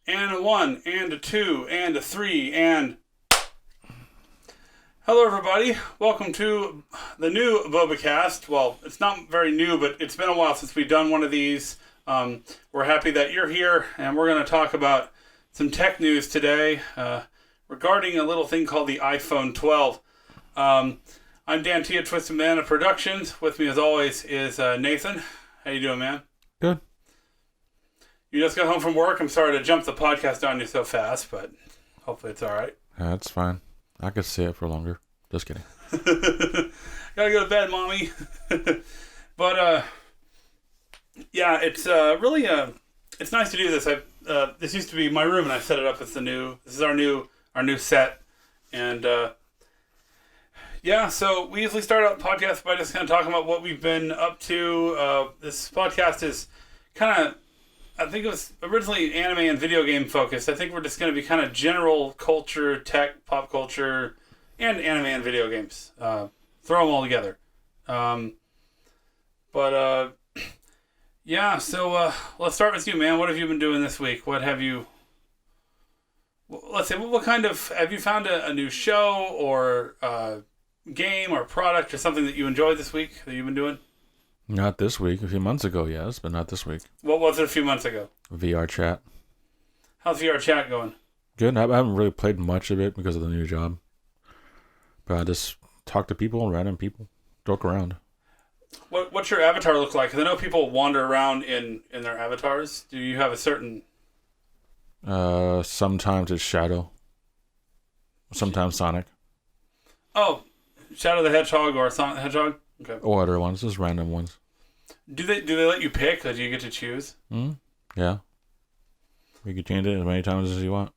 And a 1, and a 2, and a 3, and... Hello, everybody. Welcome to the new Bobacast. Well, it's not very new, but it's been a while since we've done one of these. We're happy that you're here, and we're going to talk about some tech news today regarding a little thing called the iPhone 12. I'm Dan T at Twisted Banana Productions. With me, as always, is Nathan. How you doing, man? Good. You just got home from work. I'm sorry to jump the podcast on you so fast, but hopefully it's all right. That's fine. I could say it for longer. Just kidding. Gotta go to bed, mommy. But yeah, it's really it's nice to do this. This used to be my room, and I set it up as this is our new set, and yeah. So we usually start out podcasts by just kind of talking about what we've been up to. This podcast is kind of, I think it was originally anime and video game focused. I think we're just going to be kind of general culture, tech, pop culture, and anime and video games. Throw them all together. Yeah, so let's start with you, man. What have you been doing this week? What have you... Let's say, what kind of... Have you found a new show or game or product or something that you enjoyed this week that you've been doing? Not this week. A few months ago, yes, but not this week. What was it a few months ago? VR chat. How's VR chat going? Good. I haven't really played much of it because of the new job. But I just talk to people, random people, joke around. What's your avatar look like? Because I know people wander around in their avatars. Do you have a certain... Sometimes it's Shadow. Sometimes Sonic. Oh, Shadow the Hedgehog or Sonic the Hedgehog? Okay. Or other ones, just random ones. Do they let you pick, or do you get to choose? Yeah. You can change it as many times as you want.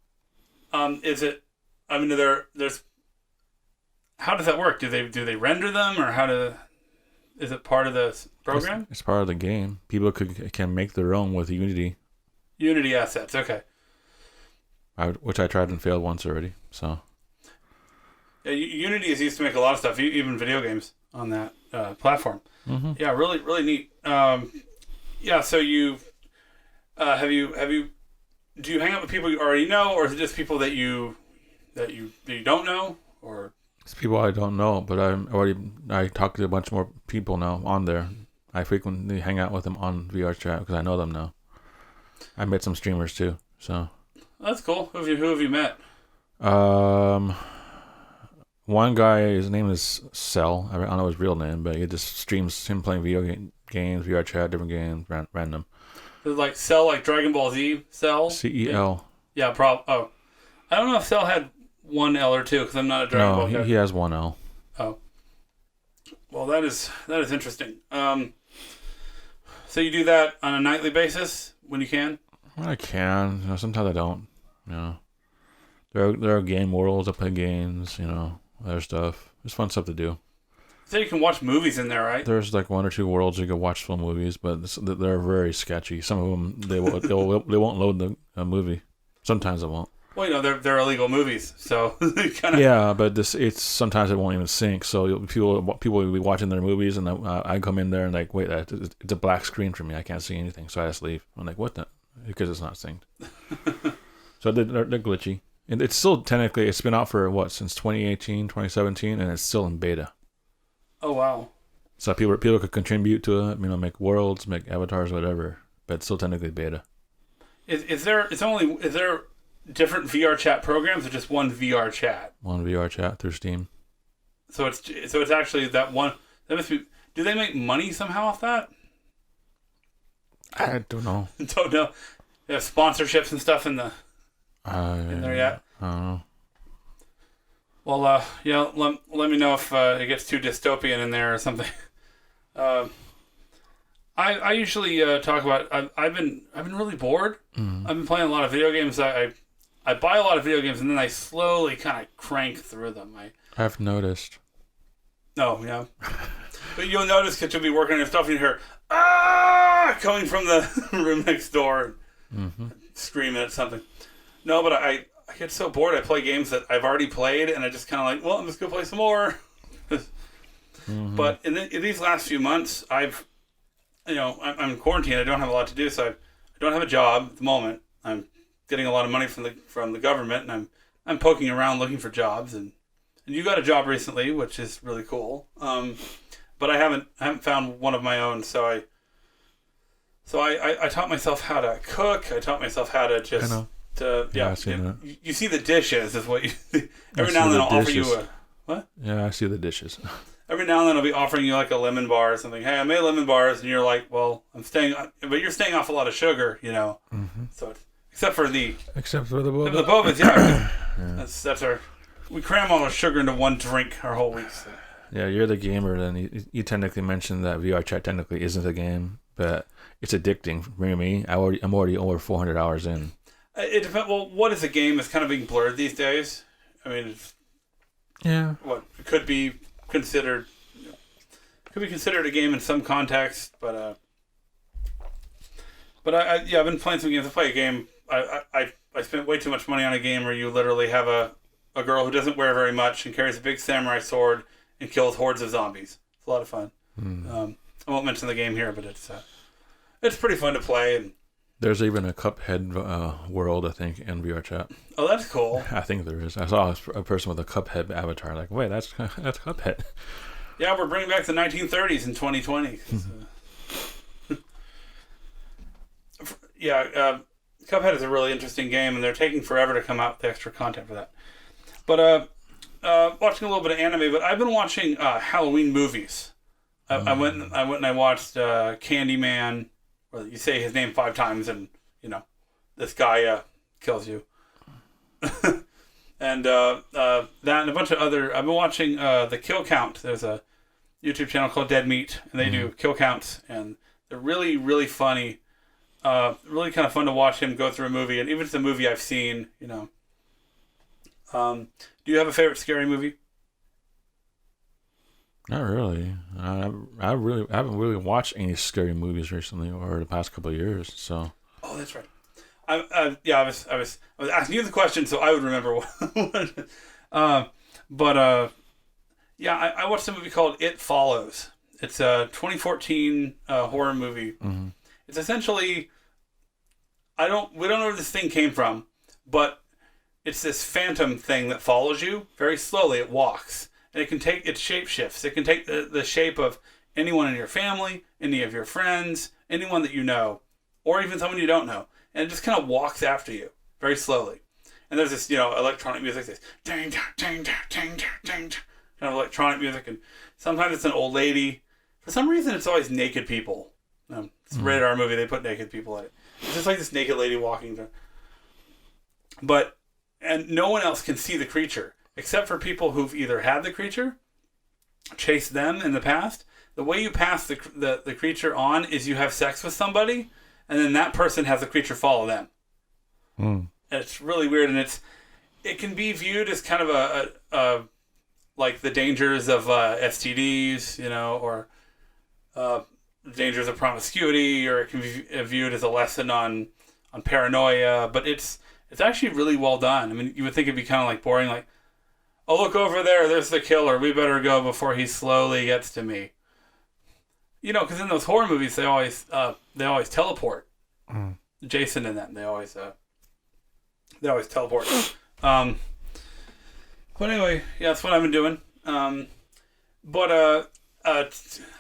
Is it... I mean, there's... How does that work? Do they render them, or is it part of the program? It's part of the game. People can make their own with Unity. Unity assets, okay. Which I tried and failed once already, so... Yeah, Unity is used to make a lot of stuff, even video games on that platform. Mm-hmm. Yeah, really, really neat. Yeah, so do you hang out with people you already know, or is it just people that you don't know, or? It's people I don't know, but I talk to a bunch more people now on there. I frequently hang out with them on VR chat because I know them now. I met some streamers too, so. That's cool. Who have you met? One guy, his name is Cell. I don't know his real name, but he just streams him playing video games, VR chat, different games, random. Is it like Cell, like Dragon Ball Z Cell? CEL. Yeah, I don't know if Cell had one L or two, because I'm not a Dragon Ball guy. No, he has one L. Oh. Well, that is interesting. So you do that on a nightly basis when you can? When I can. Sometimes I don't. There are game worlds. I play games, other stuff. There's fun stuff to do. So you can watch movies in there, right? There's like one or two worlds you can watch full movies, but they're very sketchy. Some of them, they won't load the movie. Sometimes it won't. Well, they're illegal movies, so kind of. Yeah, but it's sometimes it won't even sync. So people will be watching their movies, and I come in there and like, wait, it's a black screen for me. I can't see anything, so I just leave. I'm like, what the? Because it's not synced. So they're glitchy, and it's still technically it's been out for since 2018, 2017, and it's still in beta. Oh wow! So people could contribute to it, make worlds, make avatars, whatever, but it's still technically beta. Is there different VR chat programs or just one VR chat? One VR chat through Steam. So it's actually that one. That must be. Do they make money somehow off that? I don't know. Don't know. They have sponsorships and stuff in there yet? I don't know. Well, yeah. Let me know if it gets too dystopian in there or something. I usually talk about. I've been really bored. Mm-hmm. I've been playing a lot of video games. I buy a lot of video games and then I slowly kind of crank through them. I've noticed. Oh yeah, but you'll notice because you'll be working on your stuff and you hear coming from the room next door, screaming at something. No, but I get so bored. I play games that I've already played and I just kind of like, well, I'm just gonna play some more. But in these last few months, I'm in quarantine. I don't have a lot to do, so I don't have a job at the moment. I'm getting a lot of money from the government, and I'm poking around looking for jobs, and you got a job recently, which is really cool. But I haven't found one of my own, so I taught myself how to cook. I taught myself how to just you see the dishes is what you every now and then I'll offer you a what? Yeah, I see the dishes. Every now and then I'll be offering you like a lemon bar or something. Hey, I made lemon bars, and you're like, well, but you're staying off a lot of sugar, you know. Mm-hmm. So except for the boba. The bobas, yeah. That's our. We cram all our sugar into one drink our whole week. So. Yeah, you're the gamer. Then you technically mentioned that VR chat technically isn't a game, but it's addicting for me. I'm already over 400 hours in. It depends. Well, what is a game is kind of being blurred these days. I mean, what could be considered a game in some context, but I've been playing some games. I play a game. I spent way too much money on a game where you literally have a girl who doesn't wear very much and carries a big samurai sword and kills hordes of zombies. It's a lot of fun. I won't mention the game here, but it's pretty fun to play. And there's even a Cuphead world, I think, in VR chat. Oh, that's cool. I think there is. I saw a person with a Cuphead avatar. Like, wait, that's Cuphead. Yeah, we're bringing back the 1930s in 2020. Cuphead is a really interesting game, and they're taking forever to come out with extra content for that. But watching a little bit of anime, but I've been watching Halloween movies. I went and I watched Candyman, where you say his name 5 times, and this guy kills you. And that and a bunch of other. I've been watching the Kill Count. There's a YouTube channel called Dead Meat, and they do kill counts, and they're really, really funny. Really kind of fun to watch him go through a movie, and even if it's a movie I've seen, Do you have a favorite scary movie? Not really. I haven't really watched any scary movies recently or the past couple of years. So. Oh, that's right. I was asking you the question so I would remember what. I watched a movie called It Follows. It's a 2014 horror movie. Mm-hmm. It's essentially, we don't know where this thing came from, but it's this phantom thing that follows you very slowly. It walks, and it shape shifts. It can take the shape of anyone in your family, any of your friends, anyone that you know, or even someone you don't know. And it just kind of walks after you very slowly. And there's this, electronic music, this ding, ding, ding, ding, ding, kind of electronic music. And sometimes it's an old lady. For some reason, it's always naked people. It's a rated R movie. They put naked people in it. It's just like this naked lady walking there. And no one else can see the creature except for people who've either had the creature, chased them in the past. The way you pass the creature on is you have sex with somebody, and then that person has the creature follow them. And it's really weird, and it can be viewed as kind of a like the dangers of STDs, or dangers of promiscuity, or it can be viewed as a lesson on paranoia. But it's actually really well done. I mean, you would think it'd be kind of like boring, like, oh, look over there's the killer. We better go before he slowly gets to me. Because in those horror movies, they always teleport. Jason and them, they always teleport. But anyway, yeah, that's what I've been doing. I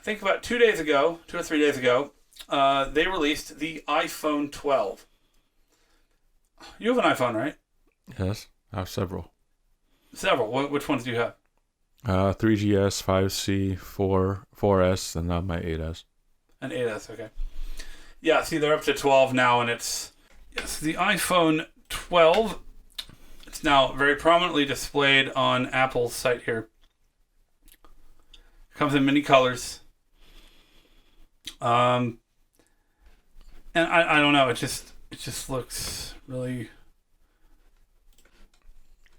think about 2 or 3 days ago, they released the iPhone 12. You have an iPhone, right? Yes, I have several. Several. Which ones do you have? 3GS, 5C, 4S, and now my 8S. An 8S, okay. Yeah, see, they're up to 12 now, and it's the iPhone 12. It's now very prominently displayed on Apple's site here. It comes in many colors. And I don't know, it just looks really...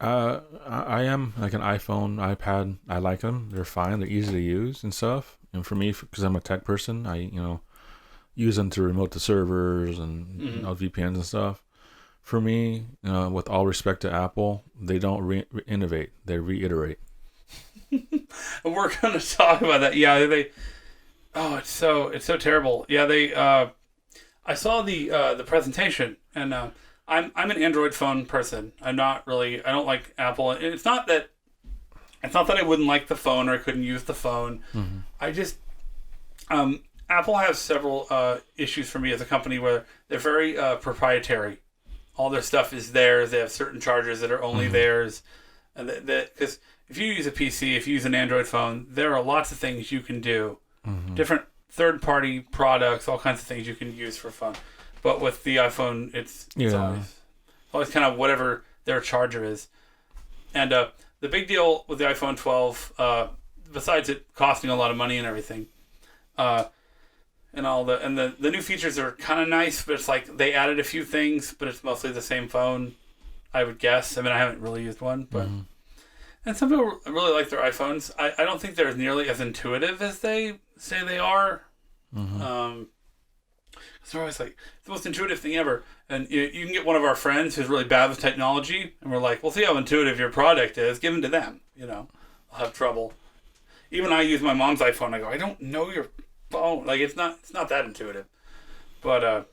I am like an iPhone, iPad. I like them. They're fine. They're easy to use and stuff. And for me, because I'm a tech person, I use them to remote the servers and VPNs and stuff. For me, with all respect to Apple, they don't innovate. They reiterate. We're going to talk about that. Yeah, it's so terrible. Yeah, I saw the presentation, and I'm an Android phone person. I don't like Apple. It's not that I wouldn't like the phone or I couldn't use the phone. Mm-hmm. I just Apple has several issues for me as a company where they're very proprietary. All their stuff is theirs. They have certain chargers that are only theirs. And because if you use a PC, if you use an Android phone, there are lots of things you can do. Mm-hmm. Different third-party products, all kinds of things you can use for fun. But with the iPhone, it's always kind of whatever their charger is. And the big deal with the iPhone 12, besides it costing a lot of money and everything, and the new features are kind of nice, but it's like they added a few things, but it's mostly the same phone, I would guess. I mean, I haven't really used one, but and some people really like their iPhones. I don't think they're nearly as intuitive as they say they are. They're always like, it's the most intuitive thing ever. And you can get one of our friends who's really bad with technology, and we're like, we'll see how intuitive your product is. Give them to them. I'll have trouble. Even I use my mom's iPhone. I go, I don't know your phone. Like, it's not that intuitive. But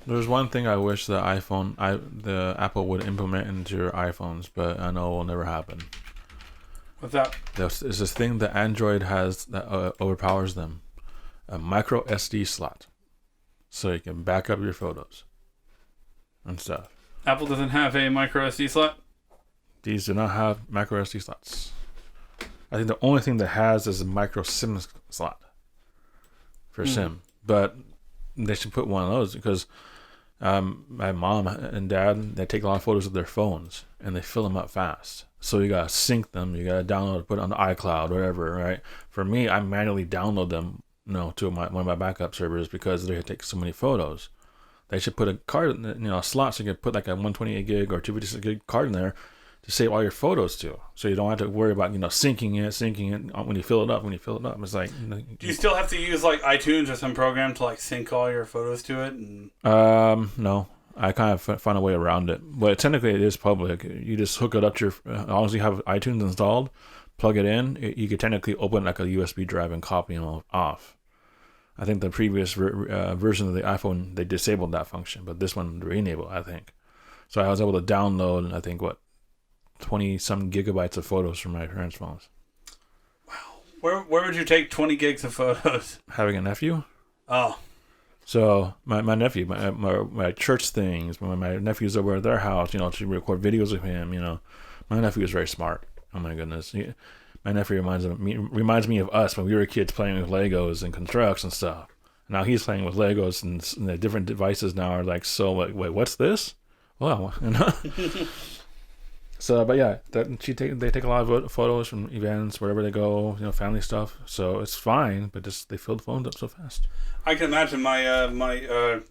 there's one thing I wish the Apple would implement into your iPhones, but I know it will never happen. What's that? There's this thing that Android has that overpowers them. A micro SD slot, so you can back up your photos and stuff. Apple doesn't have a micro SD slot? These do not have micro SD slots. I think the only thing that has is a micro SIM slot for SIM. But they should put one of those because my mom and dad, they take a lot of photos of their phones and they fill them up fast. So you gotta sync them, you gotta download, put it on the iCloud, whatever, right? For me, I manually download them to one of my backup servers because they take so many photos. They should put a card, a slot, so you can put like a 128 gig or 256 gig card in there to save all your photos to. So you don't have to worry about syncing it when you fill it up. It's like. Do you still have to use like iTunes or some program to like sync all your photos to it? No. I kind of find a way around it, but technically it is public. You just hook it up to as long as you have iTunes installed, plug it in. You could technically open like a USB drive and copy them off. I think the previous version of the iPhone, they disabled that function, but this one re-enabled, I think. So I was able to download, I think, 20-some gigabytes of photos from my parents' phones. Wow. Where would you take 20 gigs of photos? Having a nephew? Oh. So my nephew, my church things, when my nephew's over at their house, to record videos of him, My nephew is very smart. Oh my goodness. My nephew reminds me of us when we were kids playing with Legos and constructs and stuff. Now he's playing with Legos and the different devices now are like, so like, wait, what's this? Well, So, but yeah, they take a lot of photos from events, wherever they go, family stuff. So it's fine, but they fill the phones up so fast. I can imagine my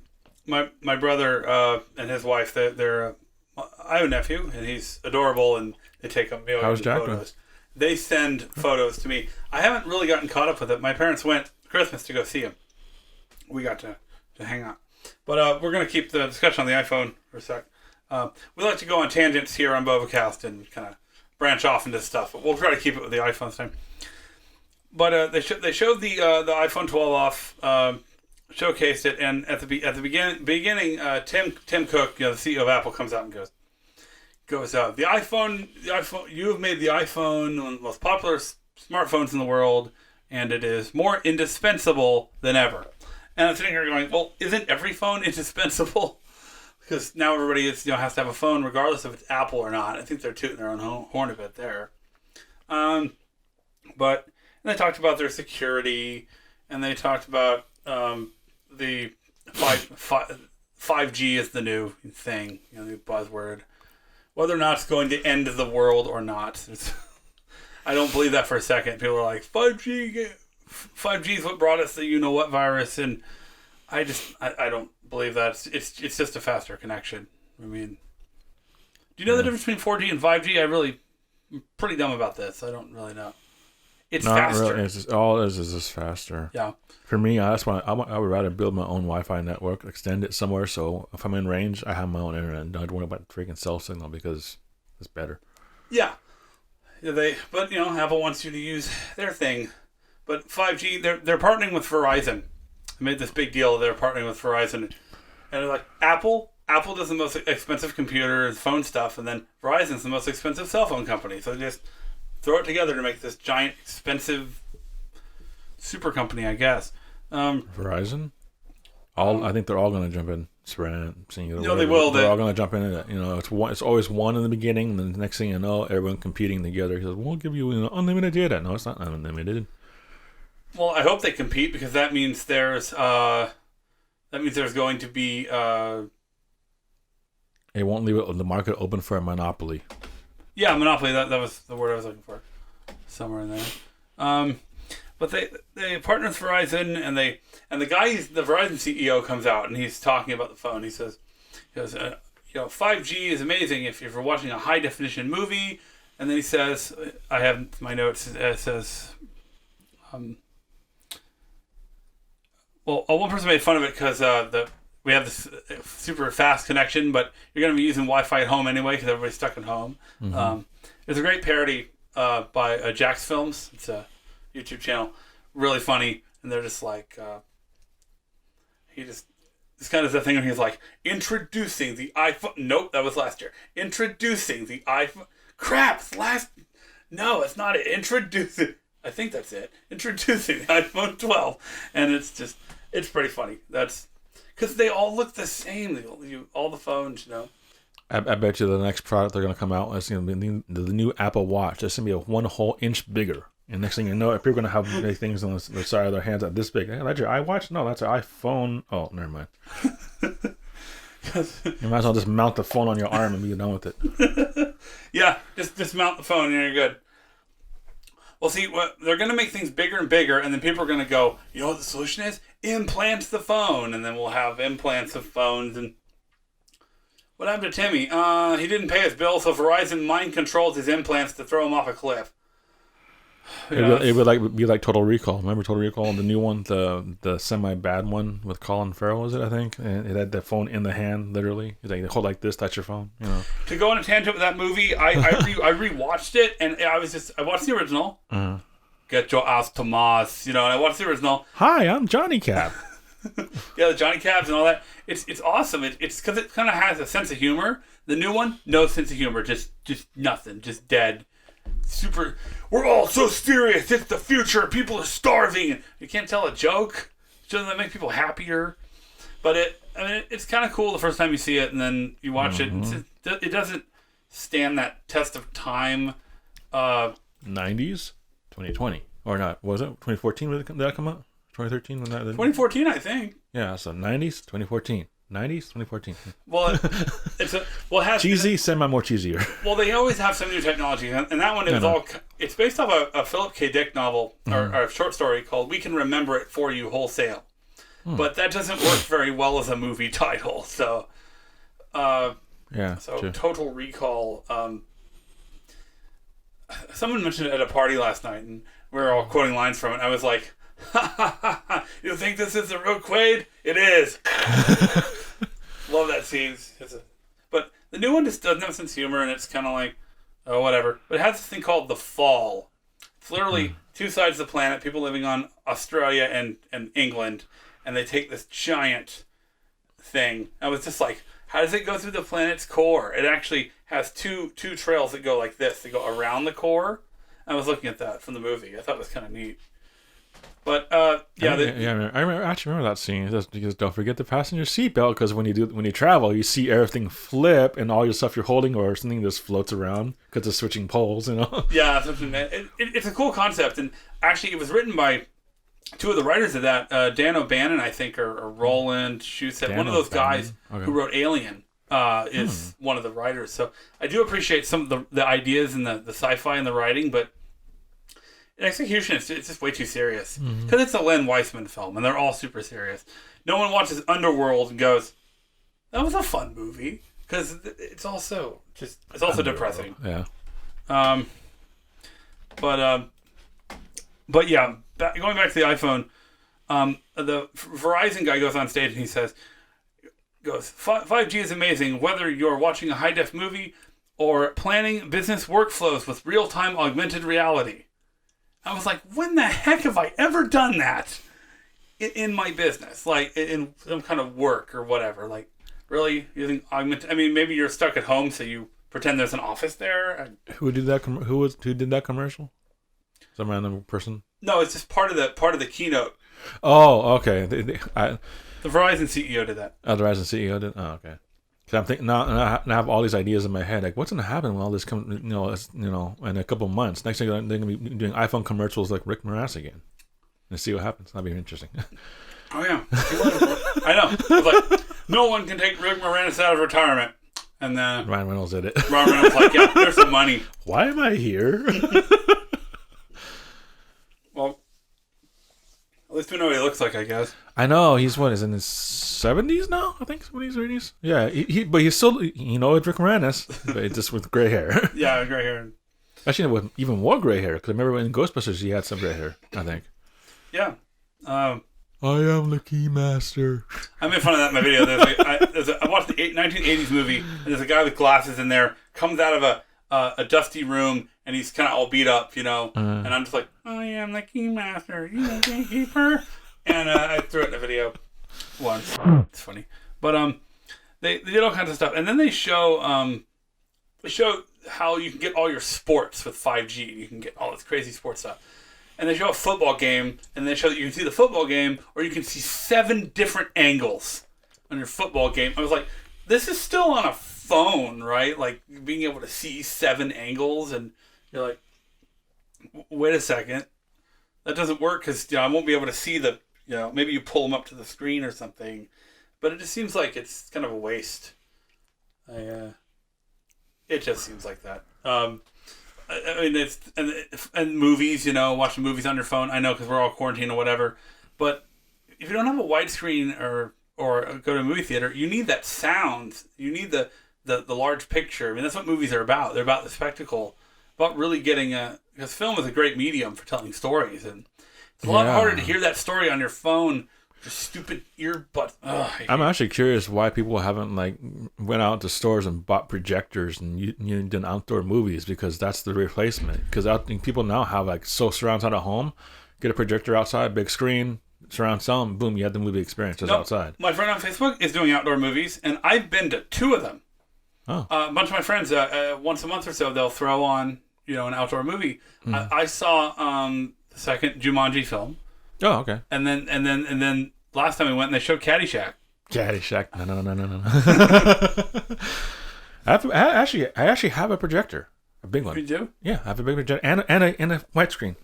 brother and his wife. They're I have a nephew and he's adorable, and they take up millions of photos. They send photos to me. I haven't really gotten caught up with it. My parents went Christmas to go see him. We got to hang out. But we're going to keep the discussion on the iPhone for a sec. We like to go on tangents here on Bobacast and kind of branch off into stuff. But we'll try to keep it with the iPhone this time. But they showed the iPhone 12 off, showcased it, and at the beginning, Tim Cook, the CEO of Apple, comes out and goes, the iPhone, you have made the iPhone one of the most popular smartphones in the world, and it is more indispensable than ever. And I'm sitting here going, well, isn't every phone indispensable? Because now everybody has to have a phone regardless if it's Apple or not. I think they're tooting their own horn a bit there. But they talked about their security, and they talked about the 5G is the new thing, the buzzword. Whether or not it's going to end the world or not. I don't believe that for a second. People are like, 5G is what brought us the you-know-what virus, and I don't believe that. It's just a faster connection. I mean, do you know the difference between 4G and 5G? I'm pretty dumb about this. I don't really know. It's not faster. Really. It's just, all it is just faster. Yeah. For me, I would rather build my own Wi-Fi network, extend it somewhere, so if I'm in range, I have my own internet. I don't have to worry about freaking cell signal because it's better. Yeah. But Apple wants you to use their thing. But 5G, they're partnering with Verizon. They made this big deal. They're partnering with Verizon, and they're like, Apple, Apple does the most expensive computers, phone stuff, and then Verizon's the most expensive cell phone company. So they just throw it together to make this giant, expensive super company, I guess. Verizon? I think they're all going to jump in. Sprint, Singular. No, they will. They're all going to jump into it. It's always one in the beginning, and then the next thing you know, everyone competing together. He says, "We'll give you unlimited data." No, it's not unlimited. Well, I hope they compete because that means there's going to be. It won't leave the market open for a monopoly. Yeah, monopoly. That was the word I was looking for. Somewhere in there. But they partner with Verizon, and the Verizon CEO comes out and he's talking about the phone. He goes, 5G is amazing if you're watching a high definition movie. And then he says, I have my notes. It says, one person made fun of it because we have this super fast connection, but you're going to be using Wi-Fi at home anyway because everybody's stuck at home. Mm-hmm. There's a great parody by Jack's Films. It's a YouTube channel, really funny, and they're just like, this kind of the thing where he's like, introducing the iPhone. Nope, that was last year. Introducing the iPhone. Crap, no, it's not it. Introducing. I think that's it. Introducing the iPhone 12, and it's pretty funny. That's because they all look the same. All the phones, I bet you the next product they're going to come out is going to be the new Apple Watch. It's going to be 1 whole inch bigger. And next thing you know, if you're going to have big things on the side of their hands that this big, hey, that's your iWatch? No, that's an iPhone. Oh, never mind. You might as well just mount the phone on your arm and be done with it. Yeah, just mount the phone and you're good. Well, see, they're going to make things bigger and bigger, and then people are going to go, you know what the solution is? Implants the phone. And then we'll have implants of phones. And what happened to Timmy? He didn't pay his bill, so Verizon mind controlled his implants to throw him off a cliff. It would be like Total Recall. Remember Total Recall, the new one, the semi-bad one with Colin Farrell, was it, I think? And it had the phone in the hand, literally. It's like, hold like this, touch your phone, To go on a tangent with that movie, I rewatched it, and I watched the original. Uh-huh. Get your ass to Mars, and I watched the original. Hi, I'm Johnny Cab. Yeah, the Johnny Cabs and all that. It's awesome. It's because it kind of has a sense of humor. The new one, no sense of humor, just nothing, just dead. Super, we're all so serious. It's the future. People are starving. You can't tell a joke. Doesn't that make people happier? But it's kind of cool the first time you see it, and then you watch it. And it doesn't stand that test of time. 90s, 2020 or not? Was it 2014? Did that come out? 2013? 2014, I think. Yeah, so 90s, 2014. 90s, 2014. Well, it has cheesy, semi more cheesier. Well, they always have some new technology, and that one it's based off a Philip K. Dick novel or a short story called "We Can Remember It for You Wholesale," but that doesn't work very well as a movie title. So, true. Total Recall. Someone mentioned it at a party last night, and we were all quoting lines from it. I was like, you think this is the real Quaid? It is. Love that scene. But the new one just doesn't have a sense of humor, and it's kind of like, oh, whatever. But it has this thing called The Fall. It's literally two sides of the planet, people living on Australia and England, and they take this giant thing. I was just like, how does it go through the planet's core? It actually has two trails that go like this. They go around the core. I was looking at that from the movie. I thought it was kind of neat. But I actually remember that scene. Because don't forget to fasten your seatbelt, because when you travel, you see everything flip, and all your stuff you're holding or something just floats around because of switching poles. Yeah, it's a cool concept, and actually, it was written by two of the writers of that, Dan O'Bannon, I think, or Roland Shusett. One of those guys who wrote Alien is one of the writers. So I do appreciate some of the ideas and the sci-fi and the writing, but in execution, it's just way too serious. Because it's a Len Wiseman film, and they're all super serious. No one watches Underworld and goes, that was a fun movie. Because it's also depressing. Yeah. But yeah, going back to the iPhone, the Verizon guy goes on stage and he says, 5G is amazing, whether you're watching a high-def movie or planning business workflows with real-time augmented reality. I was like, when the heck have I ever done that in my business? Like, in some kind of work or whatever. Like, Really? You think augmented? I mean, maybe you're stuck at home, so you pretend there's an office there. Who did that? Who did that commercial? Some random person? No, it's just part of the keynote. Oh, okay. The Verizon CEO did that. Oh, the Verizon CEO did. Oh, okay. Because I'm thinking now, I have all these ideas in my head. Like, what's going to happen when all this comes? In a couple of months. Next thing they're going to be doing iPhone commercials like Rick Moranis again, and see what happens. That'd be interesting. Oh yeah, I know. It was like, no one can take Rick Moranis out of retirement, and then Ryan Reynolds did it. Ryan Reynolds was like, yeah, there's some money. Why am I here? Well, at least we know what he looks like, I guess. I know he's in his 70s now. I think 70s, 80s. Yeah, but he's still it's Rick Moranis, but just with gray hair. Yeah, gray hair. Actually, with even more gray hair. Because I remember in Ghostbusters he had some gray hair. I think. Yeah. I am the Keymaster. I made fun of that in my video. I watched the 1980s movie, and there's a guy with glasses in there, comes out of a dusty room, and he's kind of all beat up, and I'm just like, I am the Keymaster, you the gatekeeper. And I threw it in a video once. It's funny. But they did all kinds of stuff. And then they show how you can get all your sports with 5G. You can get all this crazy sports stuff. And they show a football game, and they show that you can see the football game, or you can see 7 different angles on your football game. I was like, this is still on a phone, right? Like, being able to see 7 angles, and you're like, wait a second. That doesn't work, because I won't be able to see the, maybe you pull them up to the screen or something. But it just seems like it's kind of a waste. It just seems like that. I mean, it's and movies, watching movies on your phone. I know because we're all quarantined or whatever. But if you don't have a widescreen or go to a movie theater, you need that sound. You need the large picture. I mean, that's what movies are about. They're about the spectacle, about really getting because film is a great medium for telling stories, and it's a lot harder to hear that story on your phone. Just stupid earbud. I'm actually curious why people haven't went out to stores and bought projectors and done outdoor movies, because that's the replacement. Because I think people now have surround sound at home, get a projector outside, big screen, surround sound, boom, you have the movie experience outside. My friend on Facebook is doing outdoor movies, and I've been to 2 of them. Oh. A bunch of my friends, once a month or so, they'll throw on an outdoor movie. I saw the second Jumanji film. Oh, okay. And then last time we went and they showed Caddyshack. Caddyshack. No. I actually have a projector, a big one. You do? Yeah, I have a big projector and a widescreen.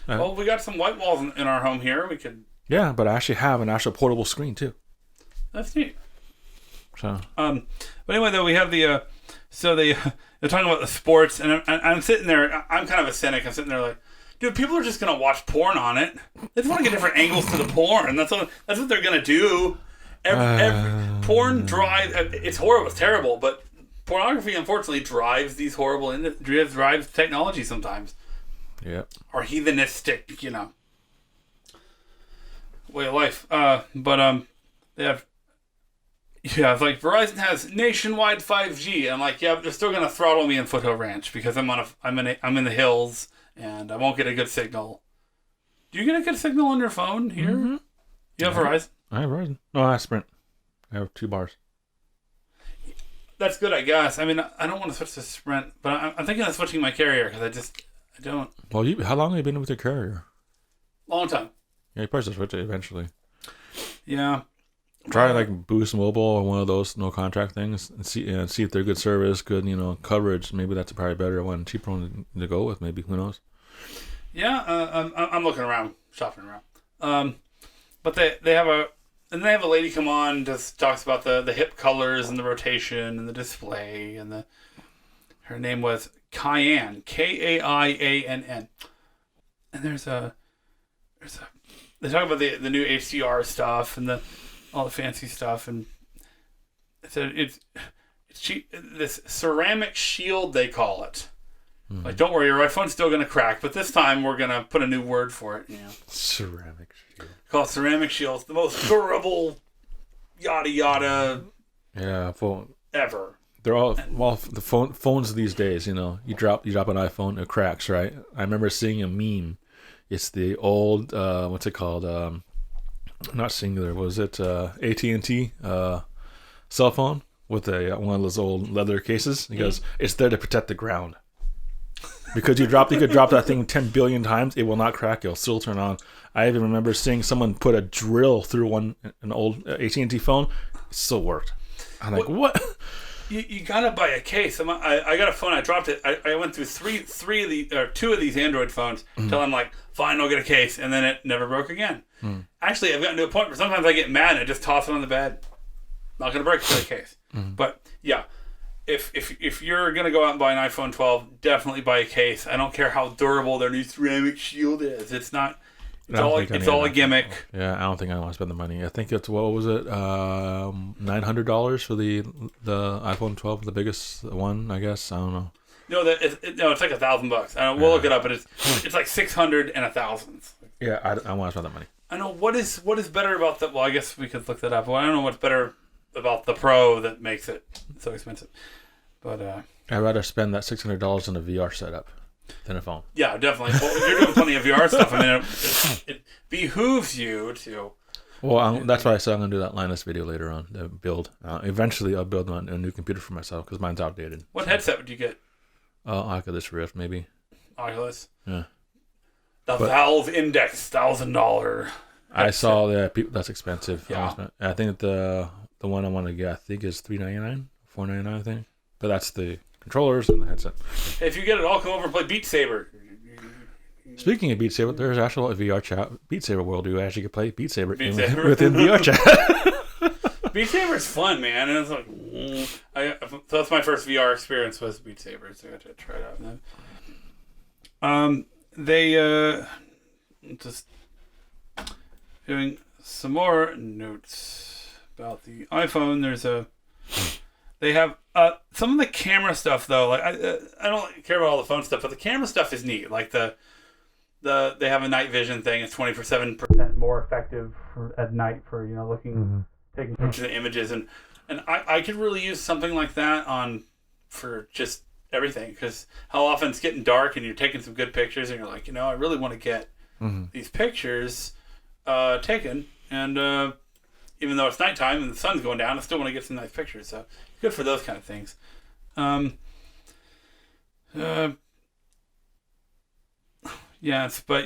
Well, we got some white walls in our home here. We could. Yeah, but I actually have an actual portable screen too. That's neat. So. But anyway, though, we have the. So they're talking about the sports, and I'm sitting there. I'm kind of a cynic. I'm sitting there like, dude, people are just gonna watch porn on it. They just want to get different angles to the porn. That's what they're gonna do. Every porn drives. It's horrible. It's terrible. But pornography, unfortunately, drives these horrible. Drives technology sometimes. Yeah. Or heathenistic, way of life. But they have. Yeah, it's like Verizon has nationwide 5G. I'm like, yeah, but they're still gonna throttle me in Foothill Ranch because I'm in the hills. And I won't get a good signal. Do you get a good signal on your phone here? Mm-hmm. You have Verizon? I have Verizon. No, I have Sprint. I have 2 bars. That's good, I guess. I mean, I don't want to switch to Sprint, but I'm thinking of switching my carrier because I don't. Well, how long have you been with your carrier? Long time. Yeah, you probably switch it eventually. Yeah. Try Boost Mobile or one of those no contract things and see if they're good service, good coverage. Maybe that's probably a better one, cheaper one to go with. Maybe, who knows? Yeah, I'm looking around, shopping around. But they have a lady come on, just talks about the hip colors and the rotation and the display, and her name was Kaiann, Kaiann, and they talk about the new HDR stuff and all the fancy stuff, and it's this ceramic shield, they call it. Mm-hmm. Don't worry, your iPhone's still going to crack, but this time we're going to put a new word for it. Ceramic shield. Call it ceramic shield. It's the most durable, yada yada. Yeah, phone ever. They're all the phones these days. You drop an iPhone, it cracks, right? I remember seeing a meme. It's the old what's it called? Not Singular. Was it AT&T? cell phone with one of those old leather cases. He goes, "It's there to protect the ground." Because you could drop that thing 10 billion times, it will not crack. It'll still turn on. I even remember seeing someone put a drill through an old AT&T phone. It still worked. I'm like, what? You gotta buy a case. I got a phone. I dropped it. I went through two of these Android phones until I'm like, fine, I'll get a case, and then it never broke again. Actually, I've gotten to a point where sometimes I get mad and I just toss it on the bed. Not gonna break the case. But yeah. If you're gonna go out and buy an iPhone 12, definitely buy a case. I don't care how durable their new ceramic shield is. It's not. It's all a gimmick. Yeah, I don't think I want to spend the money. I think it's, what was it, $900 for the iPhone 12, the biggest one, I guess. I don't know. No, it's like $1,000. We'll look it up, but it's like 600 and 1,000. Yeah, I want to spend that money. I know what is better about the. Well, I guess we could look that up. Well, I don't know what's better about the Pro that makes it so expensive. But I'd rather spend that $600 on a VR setup than a phone. Yeah, definitely. Well, you're doing plenty of VR stuff. I mean, it behooves you to. Well, that's why I said I'm going to do that Linus video later on. Build. Eventually, I'll build a new computer for myself because mine's outdated. What headset would you get? Oculus Rift, maybe. Oculus? Yeah. Valve Index, $1,000. I saw that that's expensive. Yeah. I think the one I want to get, I think, is $399, $499, I think. But that's the controllers and the headset. If you get it, I'll come over and play Beat Saber. Speaking of Beat Saber, there's actually a VR chat, Beat Saber world. You actually can play Beat Saber, within VR chat. Beat Saber is fun, man. And it's like, so that's my first VR experience was Beat Saber. So I got to try it out. They just doing some more notes about the iPhone. They have some of the camera stuff though. Like I don't care about all the phone stuff, but the camera stuff is neat. Like they have a night vision thing. It's 27% more effective at night for looking, taking pictures of images, and I could really use something like that for just everything, because how often it's getting dark and you're taking some good pictures and you're like, I really want to get these pictures taken, and even though it's nighttime and the sun's going down, I still want to get some nice pictures. So good for those kind of things. But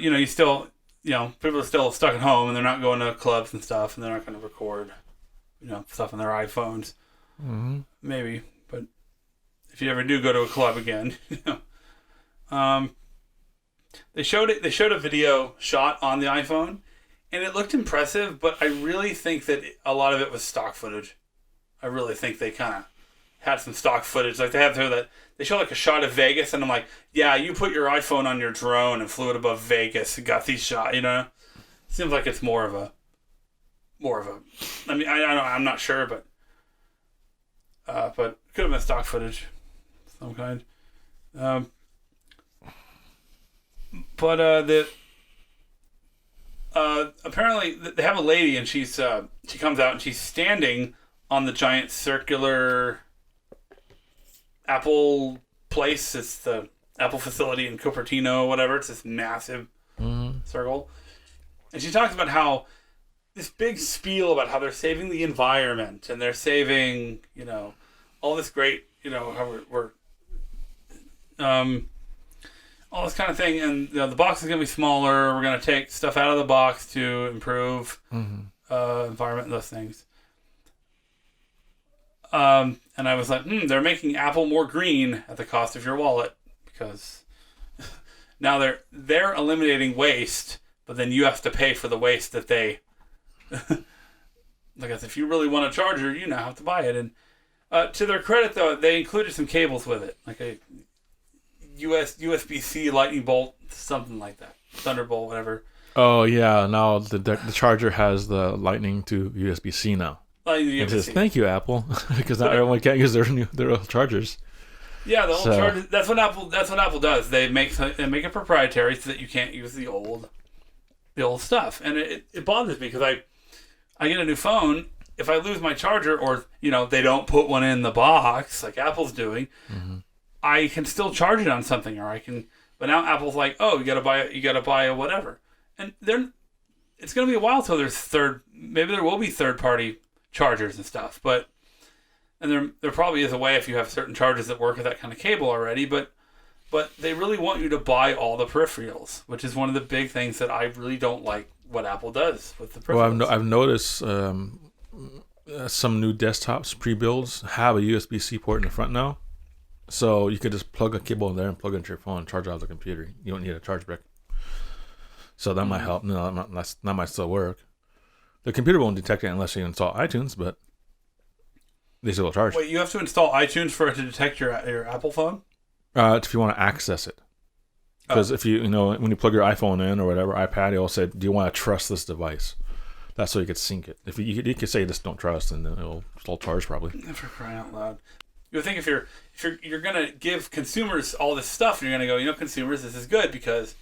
you still, people are still stuck at home and they're not going to clubs and stuff, and they're not going to record, stuff on their iPhones. Maybe, but if you ever do go to a club again, they showed a video shot on the iPhone, and it looked impressive, but I really think that a lot of it was stock footage. I really think they kind of had some stock footage. Like they show like a shot of Vegas, and I'm like, yeah, you put your iPhone on your drone and flew it above Vegas and got these shots. Seems like it's more of a. I mean, I'm not sure, but could have been stock footage, of some kind. Apparently they have a lady, and she comes out and she's standing on the giant circular Apple place. It's the Apple facility in Cupertino, whatever. It's this massive circle, and she talks about how this big spiel about how they're saving the environment and they're saving, all this great, how we're all this kind of thing, and the box is going to be smaller. We're going to take stuff out of the box to improve environment and those things. And I was like, they're making Apple more green at the cost of your wallet, because now they're eliminating waste, but then you have to pay for the waste that they. Like I said, if you really want a charger, you now have to buy it. And to their credit, though, they included some cables with it, like a USB-C lightning bolt, something like that, Thunderbolt, whatever. Oh yeah, now the charger has the lightning to USB-C now. It says, thank you, Apple, because not everyone can't use their old chargers. Yeah, the old charger. That's what Apple does. They make it proprietary so that you can't use the old stuff, and it bothers me because I get a new phone. If I lose my charger, or they don't put one in the box like Apple's doing, I can still charge it on something, or I can. But now Apple's like, oh, you gotta buy a whatever, and it's gonna be a while till there's maybe there will be third party chargers and stuff, but and there probably is a way if you have certain chargers that work with that kind of cable already, but they really want you to buy all the peripherals, which is one of the big things that I really don't like what Apple does with the peripherals. Well, I've noticed some new desktops pre-builds have a USB-C port in the front now, so you could just plug a cable in there and plug it into your phone and charge out the computer. You don't need a charge brick. So that might help. No, that might still work. The computer won't detect it unless you install iTunes, but they still will charge. Wait, you have to install iTunes for it to detect your Apple phone? If you want to access it. Because if you when you plug your iPhone in or whatever, iPad, it'll say, do you want to trust this device? That's so you could sync it. If you could say just don't trust, and then it'll still charge probably. For crying out loud. You would think if you're going to give consumers all this stuff, and you're going to go, consumers, this is good because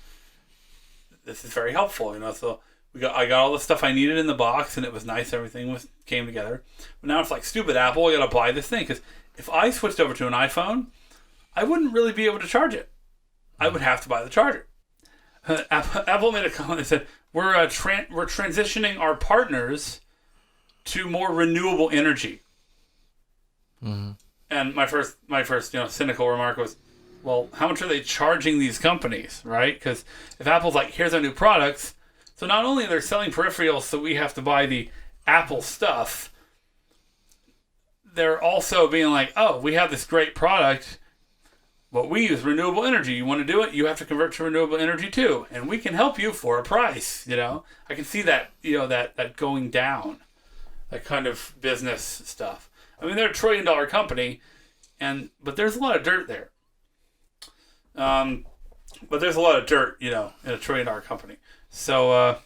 this is very helpful, so I got all the stuff I needed in the box, and it was nice. Everything came together. But now it's like, stupid Apple, I got to buy this thing. Because if I switched over to an iPhone, I wouldn't really be able to charge it. I would have to buy the charger. Apple made a comment that said, we're transitioning our partners to more renewable energy. Mm-hmm. And my first cynical remark was, well, how much are they charging these companies, right? Because if Apple's like, here's our new products, so not only are they selling peripherals, so we have to buy the Apple stuff, they're also being like, oh, we have this great product, but we use renewable energy. You want to do it? You have to convert to renewable energy too, and we can help you for a price. I can see that that going down, that kind of business stuff. I mean, they're $1 trillion company, but there's a lot of dirt there. But there's a lot of dirt, in a $1 trillion company. So,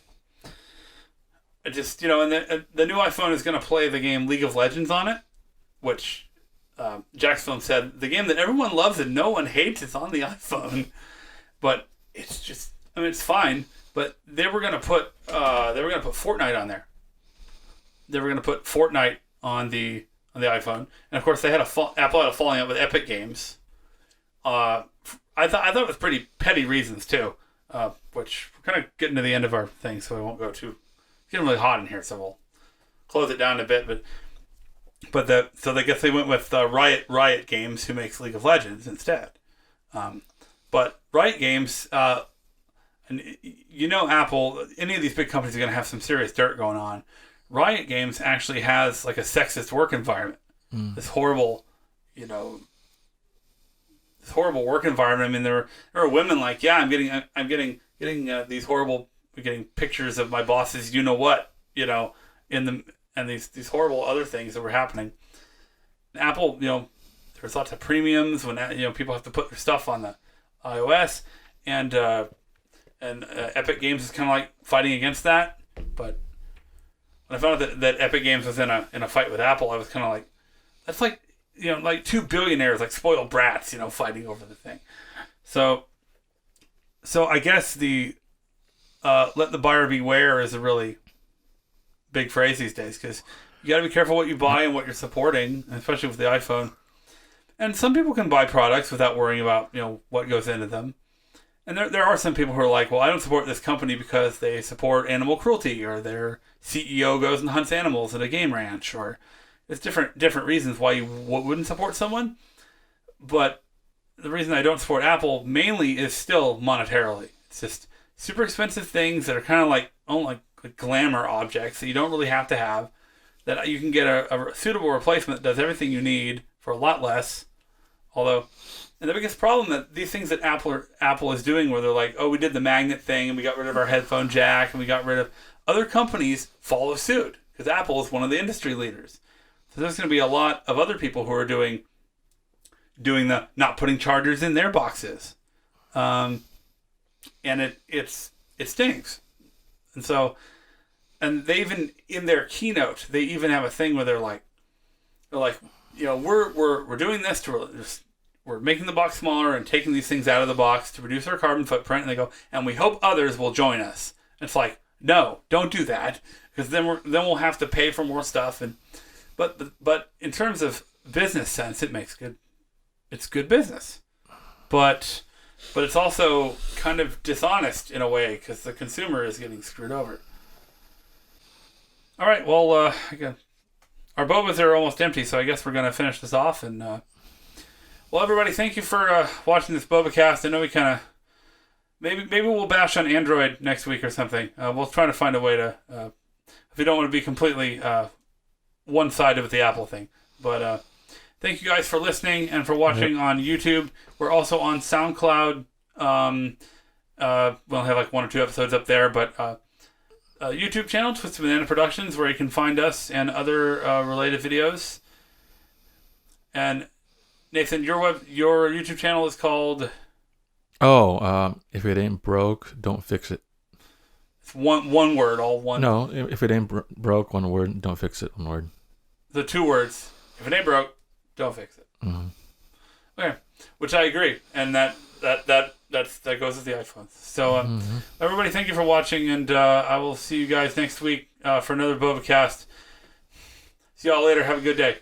I just, and the new iPhone is going to play the game League of Legends on it, which Jacksfilm said the game that everyone loves and no one hates is on the iPhone. But it's just, it's fine. But they were going to put Fortnite on there. They were going to put Fortnite on the iPhone, and of course Apple had a falling out with Epic Games. I thought it was pretty petty reasons too, which we're kind of getting to the end of our thing, so we won't go too. It's getting really hot in here, so we'll close it down a bit. But I guess they went with Riot Games, who makes League of Legends instead. But Riot Games, and Apple, any of these big companies are going to have some serious dirt going on. Riot Games actually has like a sexist work environment. This horrible, this horrible work environment. I mean, there are women like, yeah, I'm getting these horrible, getting pictures of my boss's, and these horrible other things that were happening. Apple, there's lots of premiums when people have to put their stuff on the iOS, and Epic Games is kind of like fighting against that, but. When I found out that Epic Games was in a fight with Apple, I was kind of like, that's like, like two billionaires, like spoiled brats, fighting over the thing. So I guess the let the buyer beware is a really big phrase these days, because you got to be careful what you buy and what you're supporting, especially with the iPhone. And some people can buy products without worrying about, what goes into them. And there are some people who are like, well, I don't support this company because they support animal cruelty, or their CEO goes and hunts animals at a game ranch, or it's different reasons why you wouldn't support someone. But the reason I don't support Apple mainly is still monetarily. It's just super expensive things that are kind of like glamour objects that you don't really have to have, that you can get a suitable replacement that does everything you need for a lot less. And the biggest problem that these things that Apple is doing, where they're like, oh, we did the magnet thing and we got rid of our headphone jack and we got rid of, other companies follow suit because Apple is one of the industry leaders. So there's going to be a lot of other people who are doing the not putting chargers in their boxes, and it stinks. And they even, in their keynote, they even have a thing where they're like, we're doing this we're making the box smaller and taking these things out of the box to reduce our carbon footprint. And they go, and we hope others will join us. And it's like, no, don't do that, because then we'll have to pay for more stuff. But in terms of business sense, it's good business. But it's also kind of dishonest in a way, because the consumer is getting screwed over. All right, well, our bobas are almost empty, so I guess we're gonna finish this off. And well, everybody, thank you for watching this Bobacast. I know we kind of maybe we'll bash on Android next week or something. We'll try to find a way to if we don't want to be completely one-sided with the Apple thing. But thank you guys for listening and for watching on YouTube. We're also on SoundCloud. We'll have like 1 or 2 episodes up there, but YouTube channel, Twisted Banana Productions, where you can find us and other related videos. And Nathan, your YouTube channel is called... if it ain't broke, don't fix it. It's one word, all one. No, if it ain't broke, one word, don't fix it, one word. The 2 words. If it ain't broke, don't fix it. Mm-hmm. Okay, which I agree, and that goes with the iPhone. So everybody, thank you for watching, and I will see you guys next week for another Bobacast. See y'all later. Have a good day.